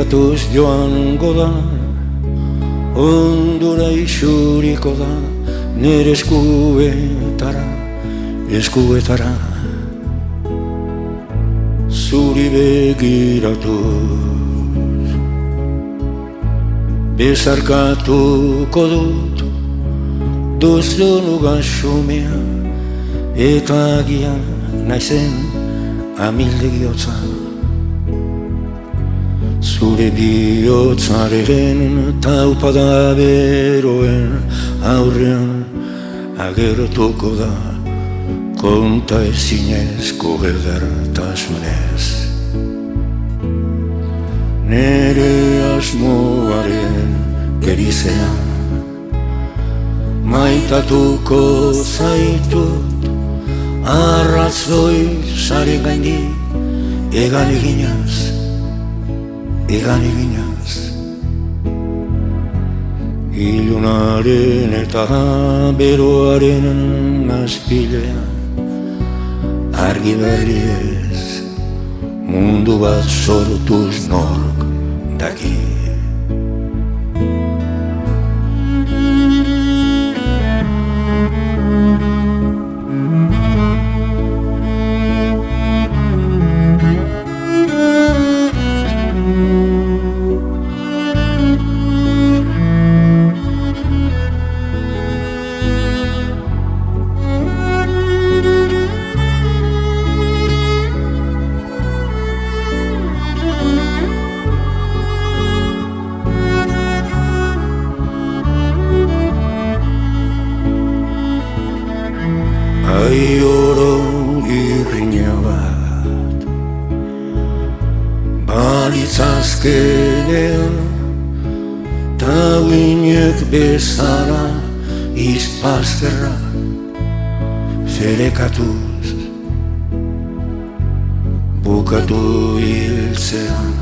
Bekatuz joango da, ondora isuriko da, nire eskuetara, zuri begiratuz. Bezarkatuko dut, duzuluga xumea, eta agian naizen amildegihotza. Zure bihotzaren taupada beroen aurrean agertuko da, konta ezinezko edertasunez. Nere asmoaren gerizean maitatuko zaitut, arrazoi zaren gaindik egan eginaz. Ilunaren eta beroaren azpilean, argi berriez, mundu bat sortuz nork daki. Aioro irriña bat balitzazkenean, ta uinek bezala izpazterra ferekatuz bukatu hiltzean.